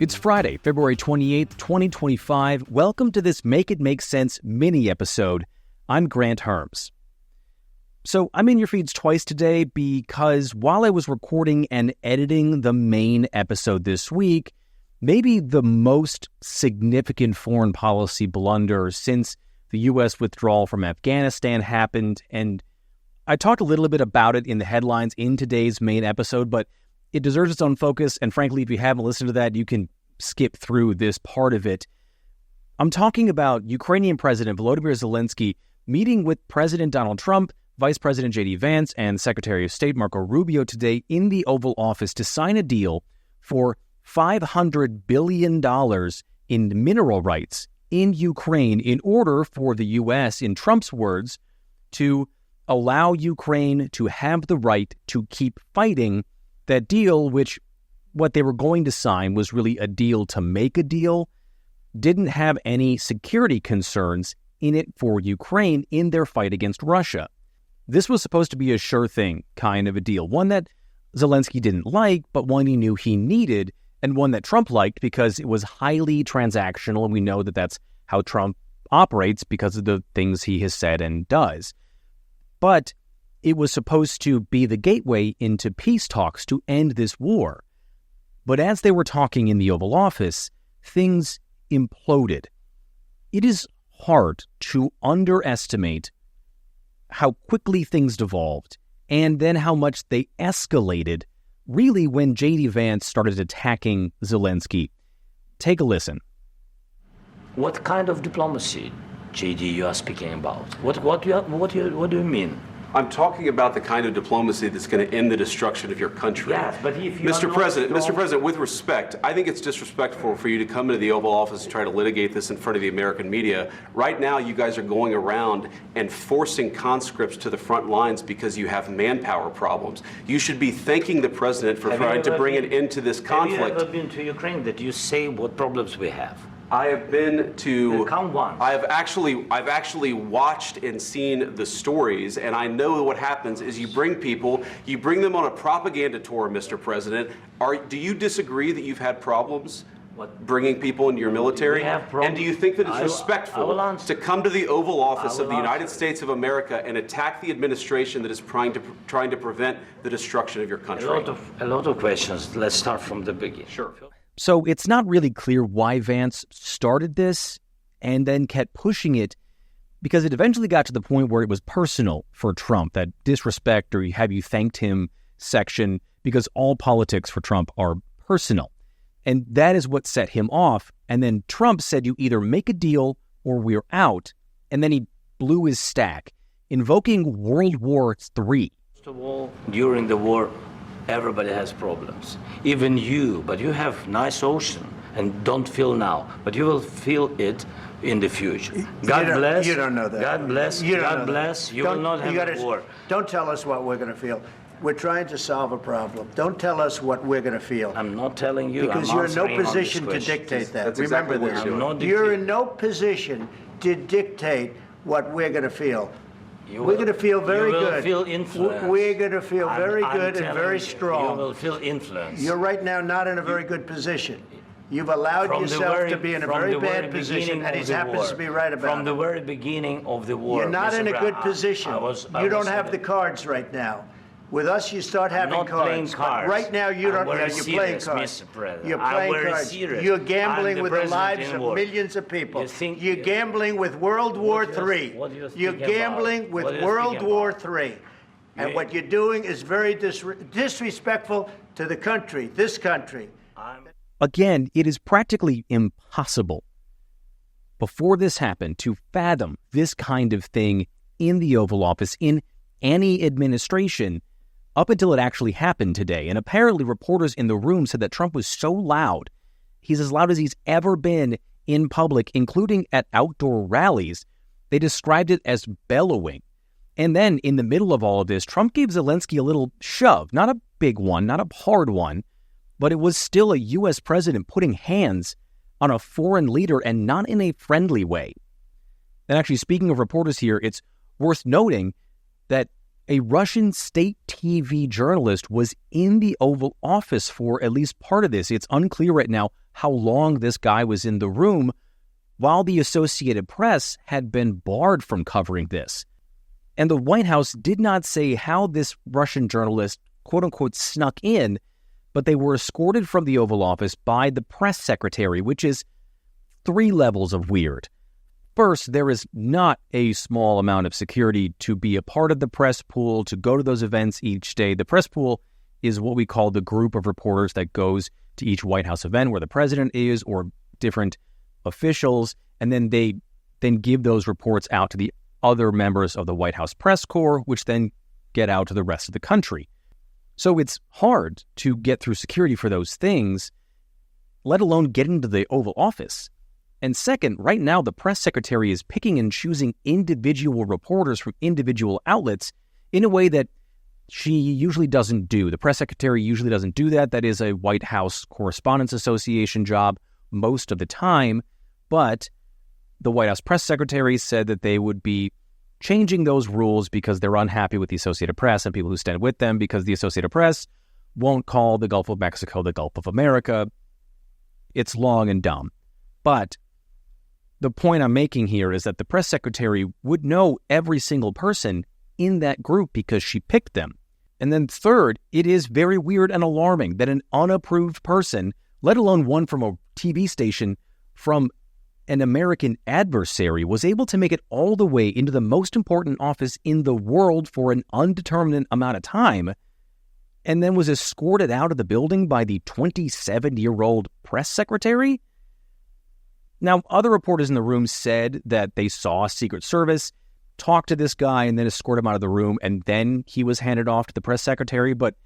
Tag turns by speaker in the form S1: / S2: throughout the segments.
S1: It's Friday, February 28th, 2025. Welcome to this Make It Make Sense mini episode. I'm Granthermes. So I'm in your feeds twice today because while I was recording and editing the main episode this week, maybe the most significant foreign policy blunder since the U.S. withdrawal from Afghanistan happened, and I talked a little bit about it in the headlines in today's main episode, but it deserves its own focus, and frankly, if you haven't listened to that, you can skip through this part of it. I'm talking about Ukrainian President Volodymyr Zelensky meeting with President Donald Trump, Vice President J.D. Vance, and Secretary of State Marco Rubio today in the Oval Office to sign a deal for $500 billion in mineral rights in Ukraine in order for the U.S., in Trump's words, to allow Ukraine to have the right to keep fighting that deal, which what they were going to sign was really a deal to make a deal, didn't have any security concerns in it for Ukraine in their fight against Russia. This was supposed to be a sure thing kind of a deal, one that Zelensky didn't like, but one he knew he needed, and one that Trump liked because it was highly transactional, and we know that that's how Trump operates because of the things he has said and does. But it was supposed to be the gateway into peace talks to end this war. But as they were talking in the Oval Office, things imploded. It is hard to underestimate how quickly things devolved and then how much they escalated really when J.D. Vance started attacking Zelensky. Take a listen.
S2: What kind of diplomacy, J.D., you are speaking about? What do you mean?
S3: I'm talking about the kind of diplomacy that's going to end the destruction of your country.
S2: Yes, but if you
S3: Mr. President, with respect, I think it's disrespectful for you to come into the Oval Office and try to litigate this in front of the American media. Right now, you guys are going around and forcing conscripts to the front lines because you have manpower problems. You should be thanking the president for trying to bring an end to this conflict.
S2: Have you ever been to Ukraine that you say what problems we have?
S3: I have been to.
S2: Count once.
S3: I've actually watched and seen the stories, and I know what happens is you bring them on a propaganda tour, Mr. President. Do you disagree that you've had problems bringing people into your military? And do you think that it's respectful to come to the Oval Office of the United States of America and attack the administration that is trying to prevent the destruction of your country?
S2: A lot of questions. Let's start from the beginning.
S3: Sure.
S1: So it's not really clear why Vance started this and then kept pushing it, because it eventually got to the point where it was personal for Trump, that disrespect or have you thanked him section, because all politics for Trump are personal. And that is what set him off. And then Trump said, you either make a deal or we're out. And then he blew his stack, invoking World War III.
S2: First of all, during the war, everybody has problems, even you, but you have nice ocean and don't feel now, but you will feel it in the future. God bless.
S4: You don't know that.
S2: God bless. God bless. You will not have a war.
S4: Don't tell us what we're going to feel. We're trying to solve a problem. Don't tell us what we're going to feel.
S2: I'm not telling you.
S4: Because you're in no position to dictate that.
S3: That's
S4: Remember
S3: exactly
S4: this. You're in no position to dictate what we're going to feel. We're going to feel very good.
S2: You will feel influence.
S4: We're going to feel very good and very strong.
S2: You will feel influence.
S4: You're right now not in a very good position. You've allowed yourself to be in a very bad position, and he happens to be right about it.
S2: From the very beginning of the war.
S4: You're not in a good position. You don't have the cards right now. With us, you start having cards. But right now, you don't have. You're playing cards. You're playing cards. You're gambling with the lives of millions of people. You're gambling with World War III. You're gambling with World War III. And what you're doing is very disrespectful to the country, this country.
S1: Again, it is practically impossible before this happened to fathom this kind of thing in the Oval Office, in any administration, up until it actually happened today. And apparently reporters in the room said that Trump was so loud, he's as loud as he's ever been in public, including at outdoor rallies. They described it as bellowing. And then in the middle of all of this, Trump gave Zelensky a little shove, not a big one, not a hard one, but it was still a U.S. president putting hands on a foreign leader, and not in a friendly way. And actually, speaking of reporters here, it's worth noting that a Russian state TV journalist was in the Oval Office for at least part of this. It's unclear right now how long this guy was in the room, while the Associated Press had been barred from covering this. And the White House did not say how this Russian journalist, quote-unquote, snuck in, but they were escorted from the Oval Office by the press secretary, which is 3 levels of weird. First, there is not a small amount of security to be a part of the press pool, to go to those events each day. The press pool is what we call the group of reporters that goes to each White House event where the president is or different officials, and then they give those reports out to the other members of the White House press corps, which then get out to the rest of the country. So it's hard to get through security for those things, let alone get into the Oval Office. And second, right now, the press secretary is picking and choosing individual reporters from individual outlets in a way that she usually doesn't do. The press secretary usually doesn't do that. That is a White House Correspondents Association job most of the time. But the White House press secretary said that they would be changing those rules because they're unhappy with the Associated Press and people who stand with them, because the Associated Press won't call the Gulf of Mexico the Gulf of America. It's long and dumb. But the point I'm making here is that the press secretary would know every single person in that group because she picked them. And then third, it is very weird and alarming that an unapproved person, let alone one from a TV station from an American adversary, was able to make it all the way into the most important office in the world for an undetermined amount of time, and then was escorted out of the building by the 27-year-old press secretary? Now, other reporters in the room said that they saw Secret Service talk to this guy and then escort him out of the room, and then he was handed off to the press secretary. But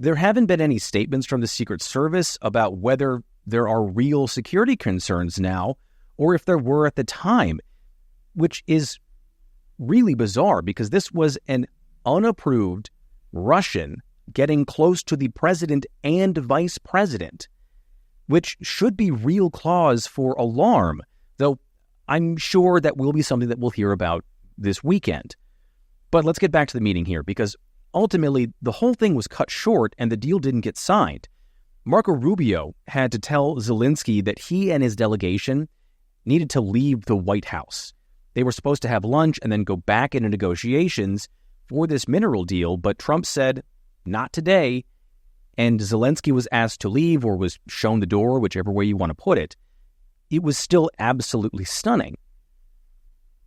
S1: there haven't been any statements from the Secret Service about whether there are real security concerns now, or if there were at the time, which is really bizarre because this was an unapproved Russian getting close to the president and vice president, which should be real cause for alarm, though I'm sure that will be something that we'll hear about this weekend. But let's get back to the meeting here, because ultimately the whole thing was cut short and the deal didn't get signed. Marco Rubio had to tell Zelensky that he and his delegation needed to leave the White House. They were supposed to have lunch and then go back into negotiations for this mineral deal, but Trump said, not today. And Zelensky was asked to leave, or was shown the door, whichever way you want to put it. It was still absolutely stunning.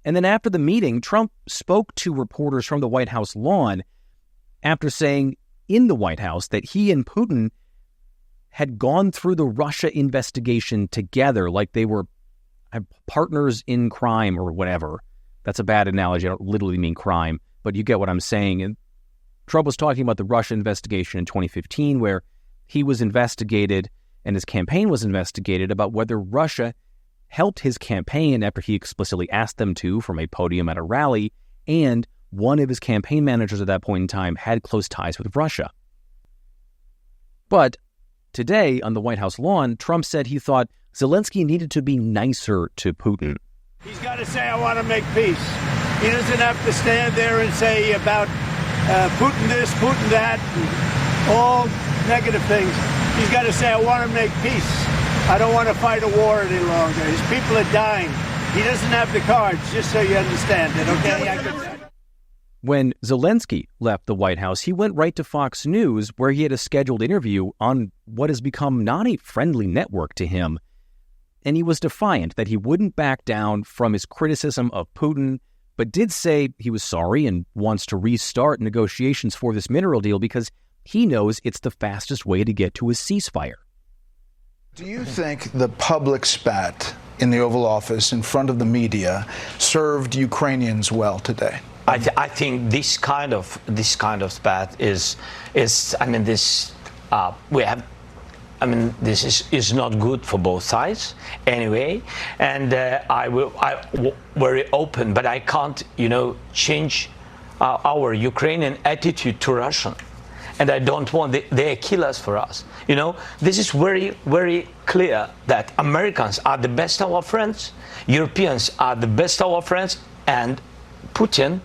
S1: And then after the meeting, Trump spoke to reporters from the White House lawn after saying in the White House that he and Putin had gone through the Russia investigation together, like they were partners in crime or whatever. That's a bad analogy. I don't literally mean crime, but you get what I'm saying. And Trump was talking about the Russia investigation in 2015, where he was investigated and his campaign was investigated about whether Russia helped his campaign after he explicitly asked them to from a podium at a rally, and one of his campaign managers at that point in time had close ties with Russia. But today, on the White House lawn, Trump said he thought Zelensky needed to be nicer to Putin.
S4: He's got to say, I want to make peace. He doesn't have to stand there and say about Putin this, Putin that, all negative things. He's got to say, I want to make peace. I don't want to fight a war any longer. His people are dying. He doesn't have the cards, just so you understand it, okay?
S1: When Zelensky left the White House, he went right to Fox News, where he had a scheduled interview on what has become not a friendly network to him. And he was defiant that he wouldn't back down from his criticism of Putin, but did say he was sorry and wants to restart negotiations for this mineral deal because he knows it's the fastest way to get to a ceasefire.
S5: Do you think the public spat in the Oval Office in front of the media served Ukrainians well today?
S6: I think this kind of spat is I mean, this we have. I mean, this is not good for both sides anyway, and I'm very open, but I can't, change our Ukrainian attitude to Russia, and I don't want they kill us for us. This is very, very clear that Americans are the best of our friends, Europeans are the best of our friends, and Putin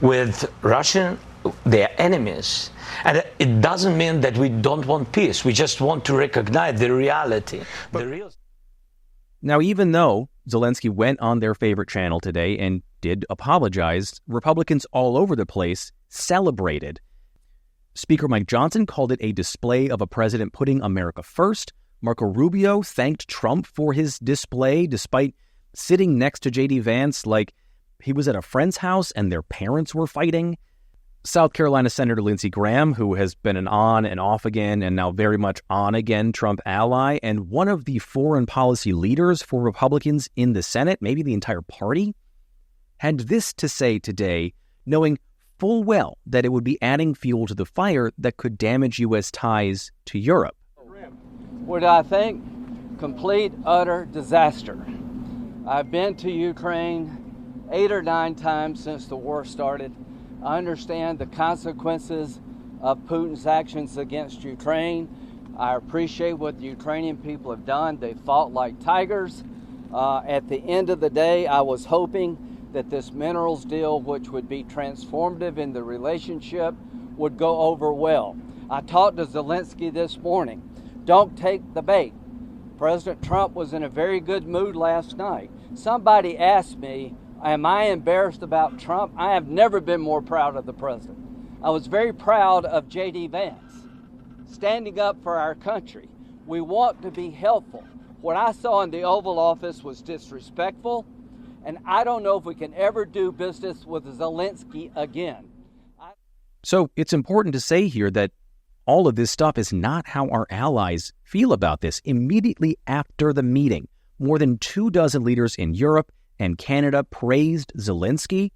S6: with Russian their enemies. And it doesn't mean that we don't want peace. We just want to recognize the reality.
S1: Now, even though Zelensky went on their favorite channel today and did apologize, Republicans all over the place celebrated. Speaker Mike Johnson called it a display of a president putting America first. Marco Rubio thanked Trump for his display, despite sitting next to J.D. Vance like he was at a friend's house and their parents were fighting. South Carolina Senator Lindsey Graham, who has been an on and off again and now very much on again Trump ally, and one of the foreign policy leaders for Republicans in the Senate, maybe the entire party, had this to say today, knowing full well that it would be adding fuel to the fire that could damage U.S. ties to Europe.
S7: What I think, complete, utter disaster. I've been to Ukraine 8 or 9 times since the war started. I understand the consequences of Putin's actions against Ukraine. I appreciate what the Ukrainian people have done. They fought like tigers. At the end of the day, I was hoping that this minerals deal, which would be transformative in the relationship, would go over well. I talked to Zelensky this morning. Don't take the bait. President Trump was in a very good mood last night. Somebody asked me, am I embarrassed about Trump? I have never been more proud of the president. I was very proud of J.D. Vance, standing up for our country. We want to be helpful. What I saw in the Oval Office was disrespectful, and I don't know if we can ever do business with Zelensky again.
S1: So it's important to say here that all of this stuff is not how our allies feel about this. Immediately after the meeting, more than 24 leaders in Europe and Canada praised Zelensky,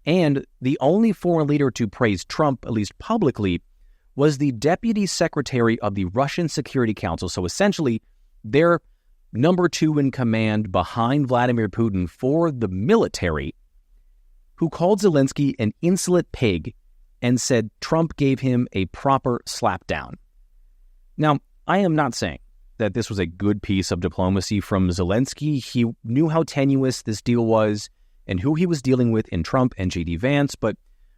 S1: and the only foreign leader to praise Trump, at least publicly, was the Deputy Secretary of the Russian Security Council. So essentially, their number 2 in command behind Vladimir Putin for the military, who called Zelensky an insolent pig and said Trump gave him a proper slapdown. Now, I am not saying that this was a good piece of diplomacy from Zelensky. He knew how tenuous this deal was and who he was dealing with in Trump and J.D. Vance, but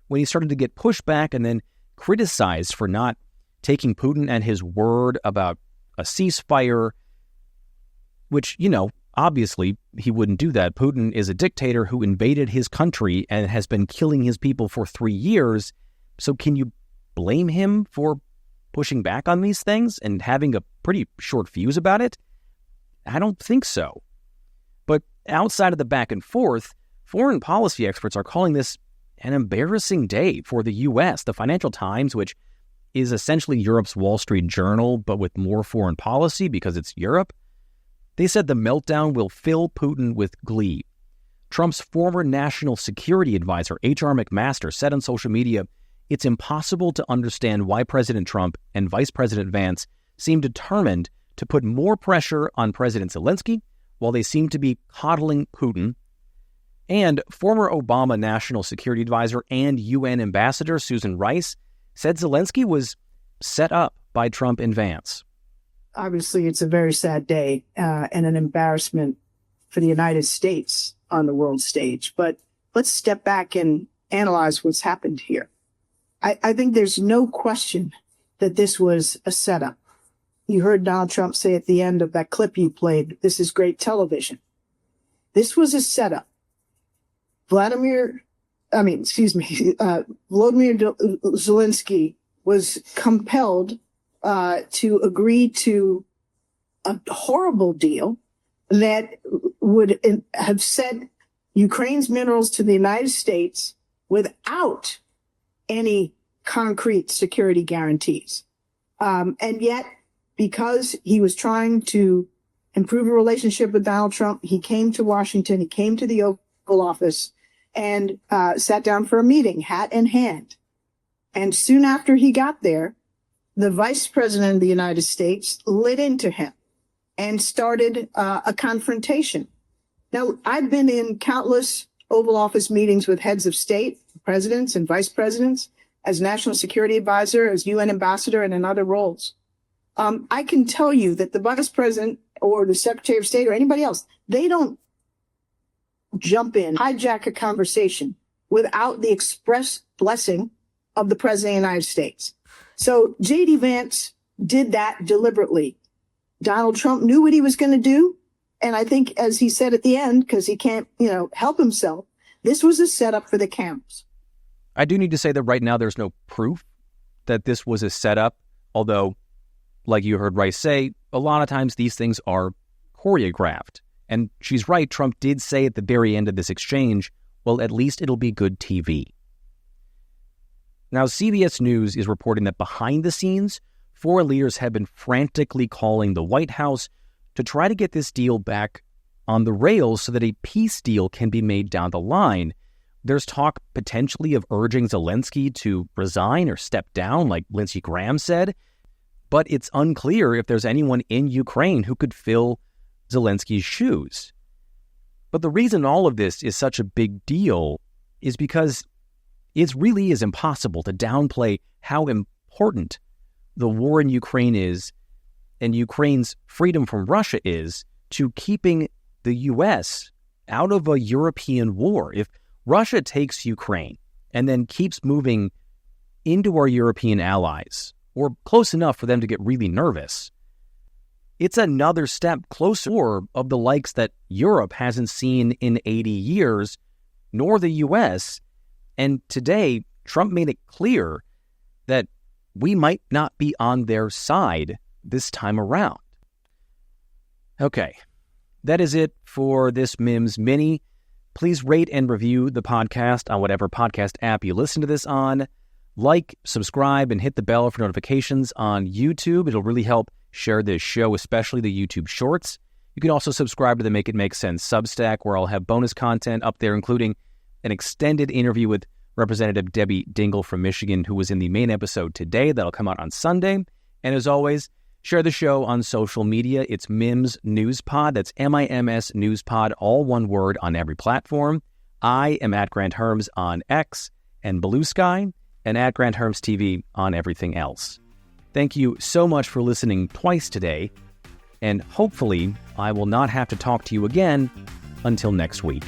S1: when he started to get pushback and then criticized for not taking Putin at his word about a ceasefire, which, obviously he wouldn't do that. Putin is a dictator who invaded his country and has been killing his people for 3 years. So can you blame him for pushing back on these things and having a pretty short fuse about it? I don't think so. But outside of the back and forth, foreign policy experts are calling this an embarrassing day for the U.S. The Financial Times, which is essentially Europe's Wall Street Journal, but with more foreign policy because it's Europe, they said the meltdown will fill Putin with glee. Trump's former national security advisor, H.R. McMaster, said on social media, it's impossible to understand why President Trump and Vice President Vance seem determined to put more pressure on President Zelensky while they seem to be coddling Putin. And former Obama national security advisor and UN ambassador Susan Rice said Zelensky was set up by Trump and Vance.
S8: Obviously, it's a very sad day and an embarrassment for the United States on the world stage. But let's step back and analyze what's happened here. I think there's no question that this was a setup. You heard Donald Trump say at the end of that clip you played, this is great television. This was a setup. Volodymyr Zelensky was compelled to agree to a horrible deal that would have sent Ukraine's minerals to the United States without any concrete security guarantees. And yet, because he was trying to improve a relationship with Donald Trump, he came to Washington, he came to the Oval Office and sat down for a meeting, hat in hand. And soon after he got there, the vice president of the United States lit into him and started a confrontation. Now, I've been in countless Oval Office meetings with heads of state, presidents and vice presidents, as national security advisor, as UN ambassador, and in other roles. I can tell you that the vice president or the secretary of state or anybody else, they don't jump in, hijack a conversation without the express blessing of the president of the United States. So J.D. Vance did that deliberately. Donald Trump knew what he was going to do. And I think, as he said at the end, because he can't, help himself, this was a setup for the camps.
S1: I do need to say that right now there's no proof that this was a setup, although, like you heard Rice say, a lot of times these things are choreographed. And she's right, Trump did say at the very end of this exchange, well, at least it'll be good TV. Now, CBS News is reporting that behind the scenes, foreign leaders have been frantically calling the White House to try to get this deal back on the rails so that a peace deal can be made down the line. There's talk potentially of urging Zelensky to resign or step down, like Lindsey Graham said, but it's unclear if there's anyone in Ukraine who could fill Zelensky's shoes. But the reason all of this is such a big deal is because it really is impossible to downplay how important the war in Ukraine is and Ukraine's freedom from Russia is to keeping the U.S. out of a European war. If Russia takes Ukraine and then keeps moving into our European allies, or close enough for them to get really nervous, it's another step closer of the likes that Europe hasn't seen in 80 years, nor the U.S., and today, Trump made it clear that we might not be on their side this time around. Okay, that is it for this MIMS Mini. Please rate and review the podcast on whatever podcast app you listen to this on. Like, subscribe, and hit the bell for notifications on YouTube. It'll really help share this show, especially the YouTube Shorts. You can also subscribe to the Make It Make Sense Substack, where I'll have bonus content up there, including an extended interview with Representative Debbie Dingell from Michigan, who was in the main episode today. That'll come out on Sunday. And as always, share the show on social media. It's MIMS News Pod. That's MIMS News Pod, all one word on every platform. I am at Grant Herms on X and Bluesky, and at Grant Herms TV on everything else. Thank you so much for listening twice today, and hopefully I will not have to talk to you again until next week.